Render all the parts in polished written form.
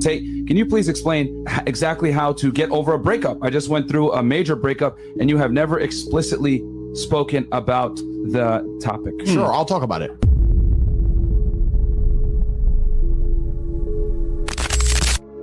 Tate, can you please explain exactly how to get over a breakup? I just went through a major breakup and you have never explicitly spoken about the topic. Sure, I'll talk about it.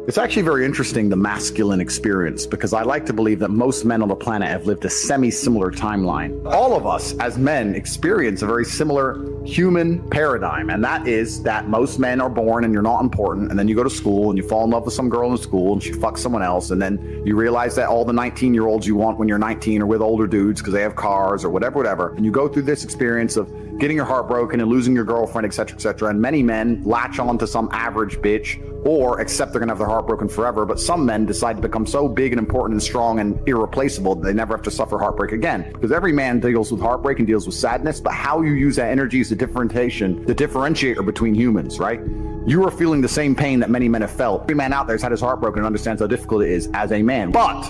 It's actually very interesting, the masculine experience, because I like to believe that most men on the planet have lived a semi-similar timeline. All of us as men experience a very similar human paradigm, and that is that most men are born and you're not important, and then you go to school and you fall in love with some girl in school and she fucks someone else, and then you realize that all the 19-year-olds you want when you're 19 are with older dudes because they have cars or whatever, and you go through this experience of getting your heart broken and losing your girlfriend, etc., and many men latch on to some average bitch or accept they're gonna have their heart broken forever, but some men decide to become so big and important and strong and irreplaceable that they never have to suffer heartbreak again. Because every man deals with heartbreak and deals with sadness, but how you use that energy is the differentiator between humans, right? You are feeling the same pain that many men have felt. Every man out there has had his heart broken and understands how difficult it is as a man. But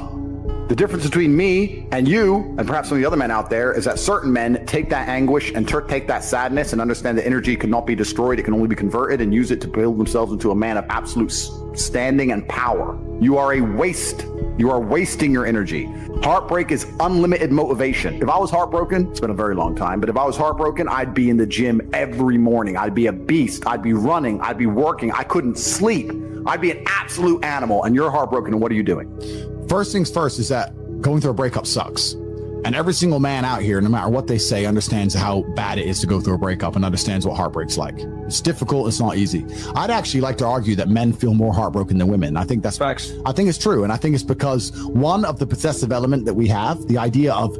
the difference between me and you, and perhaps some of the other men out there, is that certain men take that anguish and take that sadness and understand that energy cannot be destroyed. It can only be converted and use it to build themselves into a man of absolute standing and power. You are a waste. You are wasting your energy. Heartbreak is unlimited motivation. If I was heartbroken, it's been a very long time, but if I was heartbroken, I'd be in the gym every morning. I'd be a beast. I'd be running. I'd be working. I couldn't sleep. I'd be an absolute animal, and you're heartbroken, and what are you doing? First things first is that going through a breakup sucks. And every single man out here, no matter what they say, understands how bad it is to go through a breakup and understands what heartbreak's like. It's difficult. It's not easy. I'd actually like to argue that men feel more heartbroken than women. I think that's facts. I think it's true. And I think it's because one of the possessive element that we have, the idea of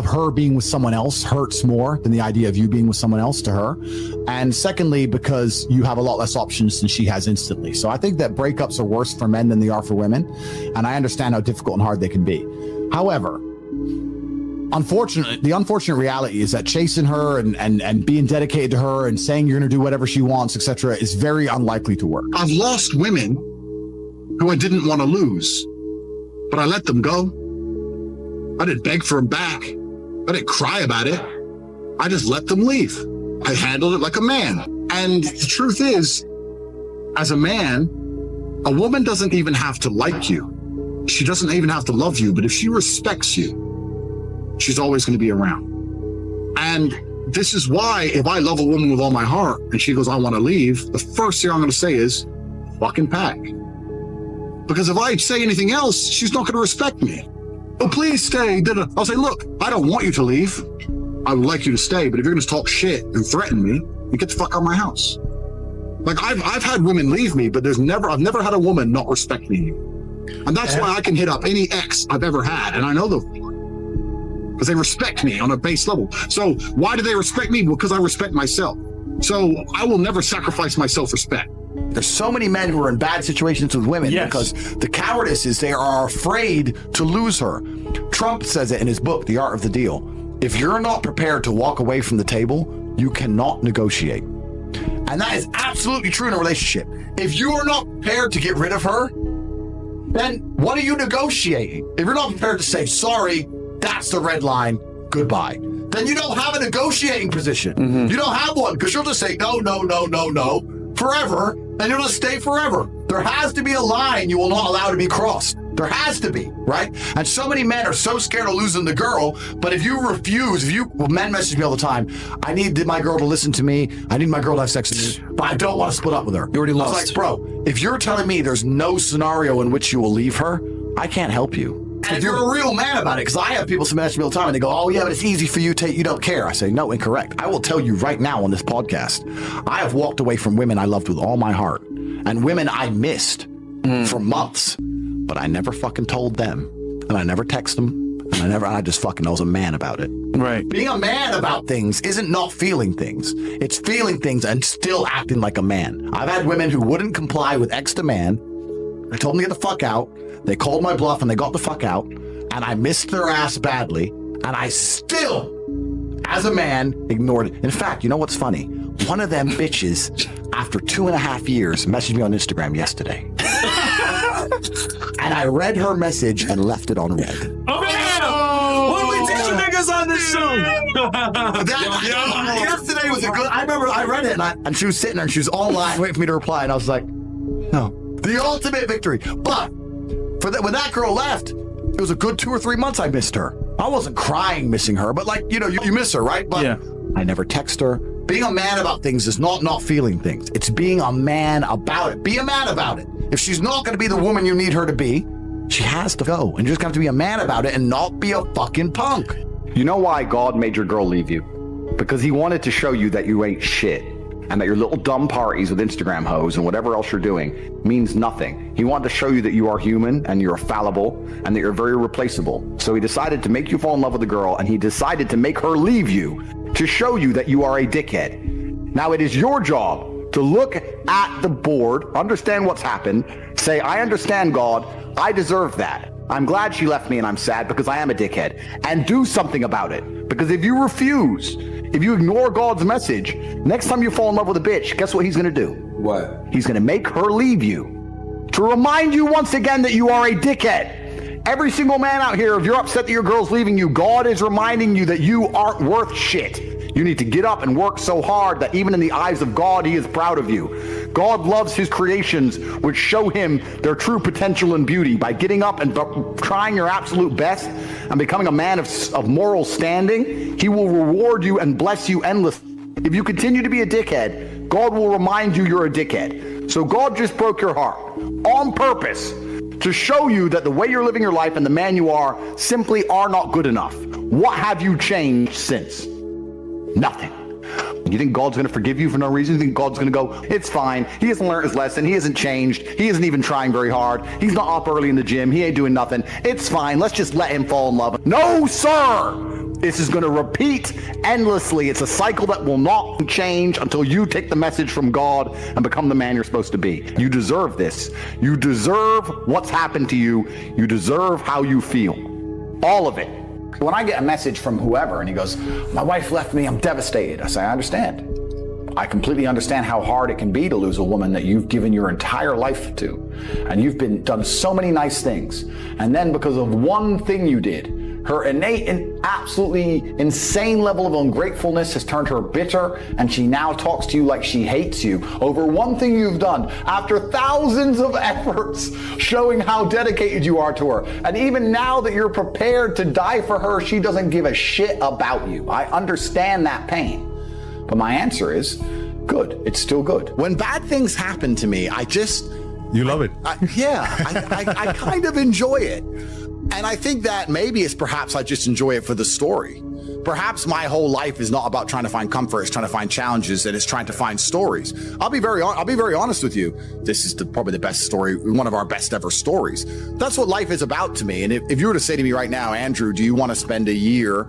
her being with someone else hurts more than the idea of you being with someone else to her. And secondly, because you have a lot less options than she has instantly. So I think that breakups are worse for men than they are for women. And I understand how difficult and hard they can be. However, unfortunately, the unfortunate reality is that chasing her and being dedicated to her and saying you're going to do whatever she wants, etc., is very unlikely to work. I've lost women who I didn't want to lose, but I let them go. I didn't beg for them back. I didn't cry about it. I just let them leave. I handled it like a man. And the truth is, as a man, a woman doesn't even have to like you. She doesn't even have to love you, but if she respects you, she's always going to be around. And this is why if I love a woman with all my heart and she goes, I want to leave, the first thing I'm going to say is, fucking pack. Because if I say anything else, she's not going to respect me. Oh, please stay. I'll say, look, I don't want you to leave. I would like you to stay, but if you're going to talk shit and threaten me, you get the fuck out of my house. Like I've had women leave me, but I've never had a woman not respect me. And that's why I can hit up any ex I've ever had. And I know them because they respect me on a base level. So why do they respect me? Because I respect myself. So I will never sacrifice my self-respect. There's so many men who are in bad situations with women because the cowardice is they are afraid to lose her. Trump says it in his book, The Art of the Deal. If you're not prepared to walk away from the table, you cannot negotiate. And that is absolutely true in a relationship. If you are not prepared to get rid of her, then what are you negotiating? If you're not prepared to say, sorry, that's the red line, goodbye, then you don't have a negotiating position. Mm-hmm. You don't have one because you'll just say, no, forever, and you'll just stay forever. There has to be a line you will not allow to be crossed. There has to be, right? And so many men are so scared of losing the girl, but if you refuse, men message me all the time, I need my girl to listen to me, I need my girl to have sex with me, but I don't want to split up with her. You already lost. I was like, bro, if you're telling me there's no scenario in which you will leave her, I can't help you. And if you're a real man about it, because I have people message me all the time and they go, oh yeah, but it's easy for you, Tate, you don't care. I say, no, incorrect. I will tell you right now on this podcast, I have walked away from women I loved with all my heart and women I missed for months, but I never fucking told them and I never text them and I just fucking was a man about it. Right. Being a man about things isn't not feeling things. It's feeling things and still acting like a man. I've had women who wouldn't comply with X demand. I told them to get the fuck out. They called my bluff and they got the fuck out, and I missed their ass badly, and I still, as a man, ignored it. In fact, you know what's funny? One of them bitches, after 2.5 years, messaged me on Instagram yesterday. And I read her message and left it on read. Oh, man! What do we teach you niggas on this show? Yesterday was a good, I remember I read it, and she was sitting there, and she was online waiting for me to reply, and I was like, no. The ultimate victory. But when that girl left, it was a good 2 or 3 months I missed her. I wasn't crying missing her, but like, you miss her, right? But I never text her. Being a man about things is not feeling things. It's being a man about it. Be a man about it. If she's not going to be the woman you need her to be, she has to go. And you just got to be a man about it and not be a fucking punk. You know why God made your girl leave you? Because he wanted to show you that you ain't shit. And that your little dumb parties with Instagram hoes and whatever else you're doing means nothing. He wanted to show you that you are human and you're fallible and that you're very replaceable. So he decided to make you fall in love with the girl, and he decided to make her leave you to show you that you are a dickhead. Now it is your job to look at the board, understand what's happened, say, I understand, God, I deserve that. I'm glad she left me and I'm sad because I am a dickhead, and do something about it. Because if you refuse, if you ignore God's message, next time you fall in love with a bitch, guess what he's going to do? What? He's going to make her leave you to remind you once again that you are a dickhead. Every single man out here, if you're upset that your girl's leaving you, God is reminding you that you aren't worth shit. You need to get up and work so hard that even in the eyes of God, he is proud of you. God loves his creations, which show him their true potential and beauty. By getting up and trying your absolute best and becoming a man of moral standing, he will reward you and bless you endlessly. If you continue to be a dickhead, God will remind you you're a dickhead. So God just broke your heart on purpose to show you that the way you're living your life and the man you are simply are not good enough. What have you changed since? Nothing. You think God's going to forgive you for no reason? You think God's going to go, it's fine. He hasn't learned his lesson. He hasn't changed. He isn't even trying very hard. He's not up early in the gym. He ain't doing nothing. It's fine. Let's just let him fall in love. No, sir. This is going to repeat endlessly. It's a cycle that will not change until you take the message from God and become the man you're supposed to be. You deserve this. You deserve what's happened to you. You deserve how you feel. All of it. When I get a message from whoever and he goes, my wife left me, I'm devastated. I say, I understand. I completely understand how hard it can be to lose a woman that you've given your entire life to. And you've done so many nice things. And then because of one thing you did, her innate and absolutely insane level of ungratefulness has turned her bitter, and she now talks to you like she hates you over one thing you've done after thousands of efforts showing how dedicated you are to her. And even now that you're prepared to die for her, she doesn't give a shit about you. I understand that pain. But my answer is, good. It's still good. When bad things happen to me, You love it. I kind of enjoy it. And I think that maybe it's perhaps I just enjoy it for the story. Perhaps my whole life is not about trying to find comfort. It's trying to find challenges, and it's trying to find stories. I'll be very honest with you. This is probably the best story, one of our best ever stories. That's what life is about to me. And if you were to say to me right now, Andrew, do you want to spend a year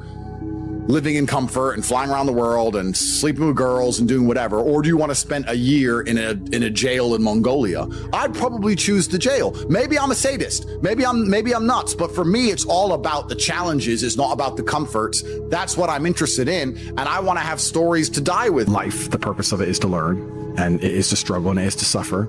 living in comfort and flying around the world and sleeping with girls and doing whatever, or do you want to spend a year in a jail in Mongolia? I'd probably choose the jail. Maybe I'm a sadist. Maybe I'm nuts. But for me, it's all about the challenges. It's not about the comforts. That's what I'm interested in. And I want to have stories to die with. Life, the purpose of it is to learn, and it is to struggle, and it is to suffer.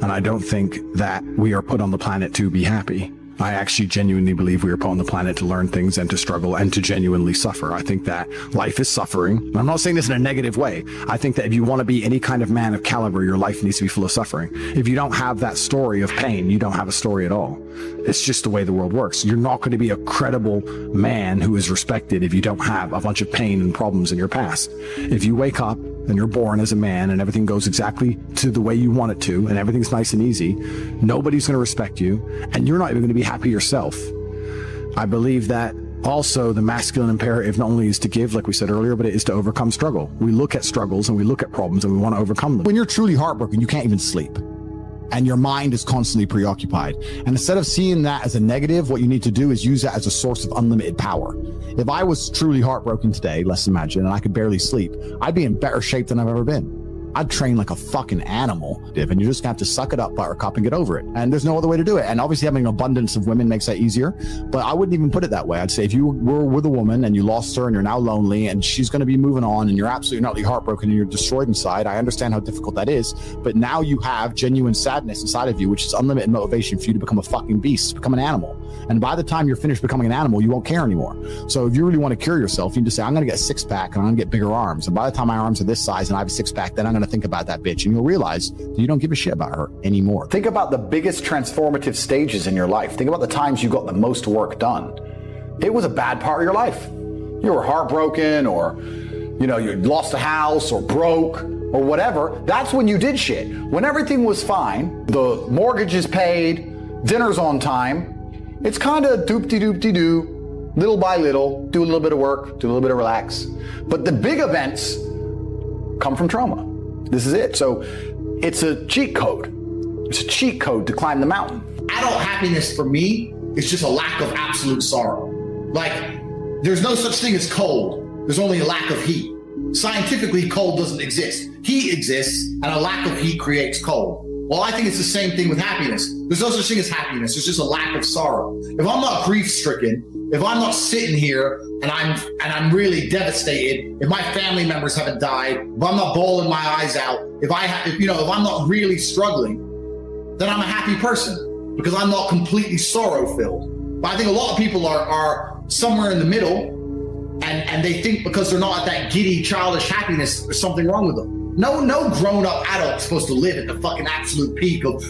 And I don't think that we are put on the planet to be happy. I actually genuinely believe we are put on the planet to learn things and to struggle and to genuinely suffer. I think that life is suffering. And I'm not saying this in a negative way. I think that if you want to be any kind of man of caliber, your life needs to be full of suffering. If you don't have that story of pain, you don't have a story at all. It's just the way the world works. You're not going to be a credible man who is respected if you don't have a bunch of pain and problems in your past. If you wake up and you're born as a man and everything goes exactly to the way you want it to, and everything's nice and easy, nobody's going to respect you, and you're not even going to be happy yourself. I believe that also the masculine imperative not only is to give, like we said earlier, but it is to overcome struggle. We look at struggles and we look at problems and we want to overcome them. When you're truly heartbroken, you can't even sleep. And your mind is constantly preoccupied. And instead of seeing that as a negative, what you need to do is use that as a source of unlimited power. If I was truly heartbroken today, let's imagine, and I could barely sleep, I'd be in better shape than I've ever been. I'd train like a fucking animal, and you're just gonna have to suck it up, buttercup, and get over it. And there's no other way to do it. And obviously having an abundance of women makes that easier, but I wouldn't even put it that way. I'd say if you were with a woman and you lost her and you're now lonely and she's gonna be moving on and you're absolutely not heartbroken and you're destroyed inside, I understand how difficult that is, but now you have genuine sadness inside of you, which is unlimited motivation for you to become a fucking beast, become an animal. And by the time you're finished becoming an animal, you won't care anymore. So if you really want to cure yourself, you can just say, I'm gonna get a six-pack and I'm gonna get bigger arms. And by the time my arms are this size and I have a six-pack, then I'm gonna to think about that bitch, and you'll realize that you don't give a shit about her anymore. Think about the biggest transformative stages in your life. Think about the times you got the most work done. It was a bad part of your life. You were heartbroken, or, you know, you lost a house, or broke, or whatever. That's when you did shit. When everything was fine, the mortgage is paid, dinner's on time, it's kind of doop-de-doop-de-doo, little by little, do a little bit of work, do a little bit of relax. But the big events come from trauma. This is it. So it's a cheat code. It's a cheat code to climb the mountain. Adult happiness for me is just a lack of absolute sorrow. Like, there's no such thing as cold. There's only a lack of heat. Scientifically, cold doesn't exist. Heat exists, and a lack of heat creates cold. Well, I think it's the same thing with happiness. There's no such thing as happiness. There's just a lack of sorrow. If I'm not grief-stricken, if I'm not sitting here and I'm really devastated, if my family members haven't died, if I'm not bawling my eyes out, if I'm not really struggling, then I'm a happy person because I'm not completely sorrow-filled. But I think a lot of people are somewhere in the middle, and they think because they're not at that giddy, childish happiness, there's something wrong with them. No grown-up adult is supposed to live at the fucking absolute peak of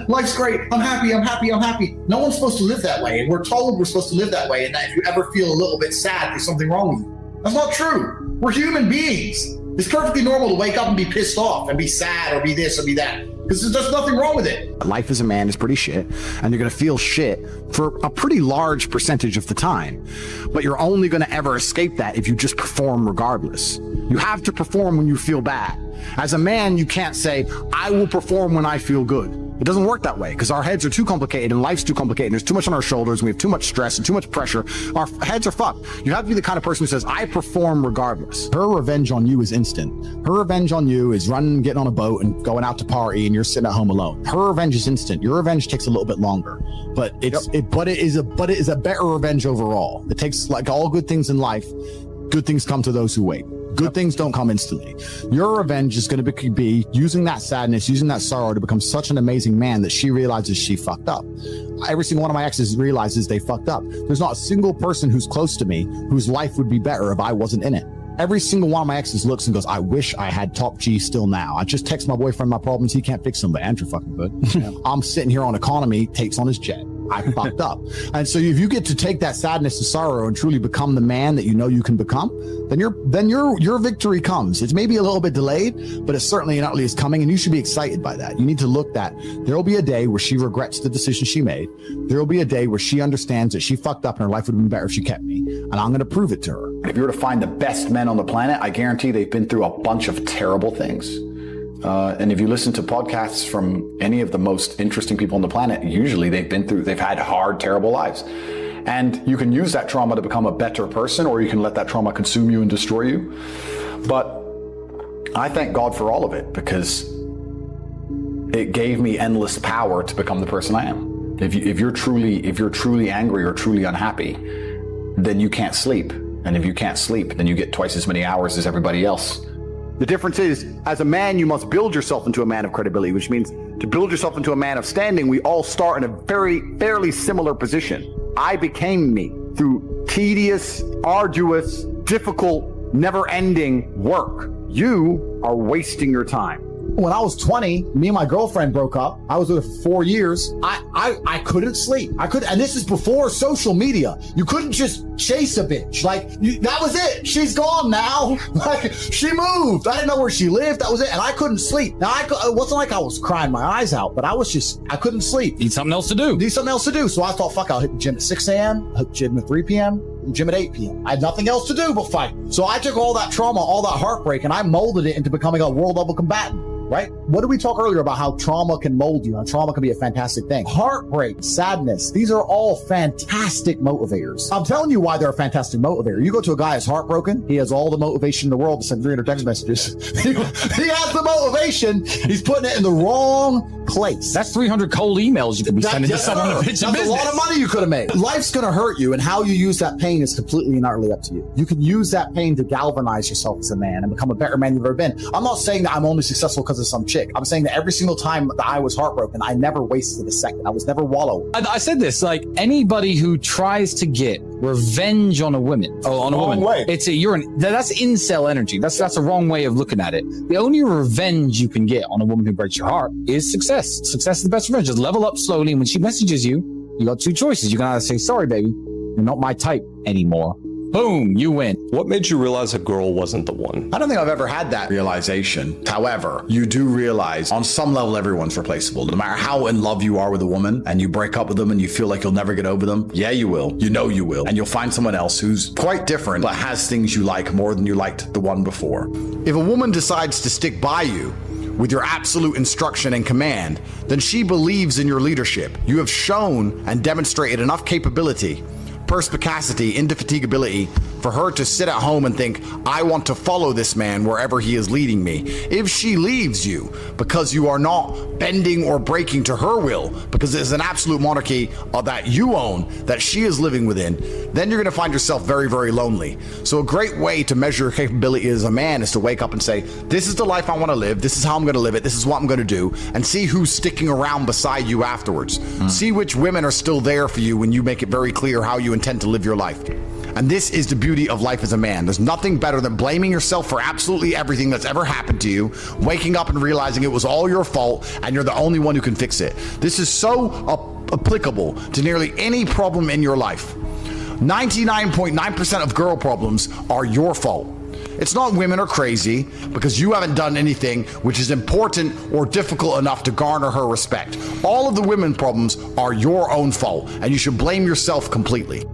life's great, I'm happy. No one's supposed to live that way, and we're told we're supposed to live that way, and that if you ever feel a little bit sad, there's something wrong with you. That's not true. We're human beings. It's perfectly normal to wake up and be pissed off and be sad or be this or be that, because there's nothing wrong with it. Life as a man is pretty shit, and you're going to feel shit for a pretty large percentage of the time. But you're only going to ever escape that if you just perform regardless. You have to perform when you feel bad. As a man, you can't say, I will perform when I feel good. It doesn't work that way because our heads are too complicated and life's too complicated. There's too much on our shoulders and we have too much stress and too much pressure. Our heads are fucked. You have to be the kind of person who says, I perform regardless. Her revenge on you is instant. Her revenge on you is running, getting on a boat and going out to party and you're sitting at home alone. Her revenge is instant. Your revenge takes a little bit longer, but it is a better revenge overall. It takes, like all good things in life, good things come to those who wait. Good things don't come instantly. Your revenge is going to be using that sadness, using that sorrow to become such an amazing man that she realizes she fucked up. Every single one of my exes realizes they fucked up. There's not a single person who's close to me whose life would be better if I wasn't in it. Every single one of my exes looks and goes, I wish I had top G still now. I just text my boyfriend my problems. He can't fix them, but Andrew fucking good. I'm sitting here on economy, takes on his jet. I fucked up. And so if you get to take that sadness and sorrow and truly become the man that you know you can become, then your victory comes. It's maybe a little bit delayed, but it's certainly and utterly is coming, and you should be excited by that. You need to look that there'll be a day where she regrets the decision she made. There'll be a day where she understands that she fucked up and her life would have been better if she kept me. And I'm going to prove it to her. If you were to find the best men on the planet, I guarantee they've been through a bunch of terrible things. And if you listen to podcasts from any of the most interesting people on the planet, usually they've had hard, terrible lives. And you can use that trauma to become a better person, or you can let that trauma consume you and destroy you. But I thank God for all of it, because it gave me endless power to become the person I am. If you're truly angry or truly unhappy, then you can't sleep. And if you can't sleep, then you get twice as many hours as everybody else. The difference is, as a man, you must build yourself into a man of credibility, which means to build yourself into a man of standing, we all start in a fairly similar position. I became me through tedious, arduous, difficult, never-ending work. You are wasting your time. When I was 20, me and my girlfriend broke up. I was with her for 4 years. I couldn't sleep. And this is before social media. You couldn't just chase a bitch. That was it. She's gone now. She moved. I didn't know where she lived. That was it. And I couldn't sleep. Now, it wasn't like I was crying my eyes out, but I couldn't sleep. Need something else to do. So I thought, fuck, I'll hit the gym at 6 a.m., hit the gym at 3 p.m., gym at 8 p.m. I had nothing else to do but fight. So I took all that trauma, all that heartbreak, and I molded it into becoming a world level combatant. Right? What did we talk earlier about how trauma can mold you? How trauma can be a fantastic thing. Heartbreak, sadness, these are all fantastic motivators. I'm telling you why they're a fantastic motivator. You go to a guy who's heartbroken, he has all the motivation in the world to send 300 text messages. He has the motivation, he's putting it in the wrong place. That's 300 cold emails you could be sending to someone to pitch a business. That's a lot of money you could have made. Life's going to hurt you, and how you use that pain is completely and utterly up to you. You can use that pain to galvanize yourself as a man and become a better man you've ever been. I'm not saying that I'm only successful because of some chick. I'm saying that every single time that I was heartbroken, I never wasted a second. I was never wallowing. I said this, like, anybody who tries to get revenge on a woman. Oh, on a woman. way. That's incel energy. That's a wrong way of looking at it. The only revenge you can get on a woman who breaks your heart is success. Success is the best revenge. Just level up slowly, and when she messages you, you got two choices. You can either say, sorry, baby, you're not my type anymore. Boom, you win. What made you realize a girl wasn't the one? I don't think I've ever had that realization. However, you do realize on some level everyone's replaceable. No matter how in love you are with a woman and you break up with them and you feel like you'll never get over them, yeah, you will. You know you will. And you'll find someone else who's quite different but has things you like more than you liked the one before. If a woman decides to stick by you with your absolute instruction and command, then she believes in your leadership. You have shown and demonstrated enough capability, perspicacity, indefatigability for her to sit at home and think, I want to follow this man wherever he is leading me. If she leaves you because you are not bending or breaking to her will, because it is an absolute monarchy that you own, that she is living within, then you're going to find yourself very, very lonely. So a great way to measure your capability as a man is to wake up and say, this is the life I want to live, this is how I'm going to live it, this is what I'm going to do, and see who's sticking around beside you afterwards. See which women are still there for you when you make it very clear how you intend to live your life. And this is the beauty of life as a man. There's nothing better than blaming yourself for absolutely everything that's ever happened to you, waking up and realizing it was all your fault and you're the only one who can fix it. This is so applicable to nearly any problem in your life. 99.9% of girl problems are your fault. It's not women are crazy because you haven't done anything which is important or difficult enough to garner her respect. All of the women problems are your own fault, and you should blame yourself completely.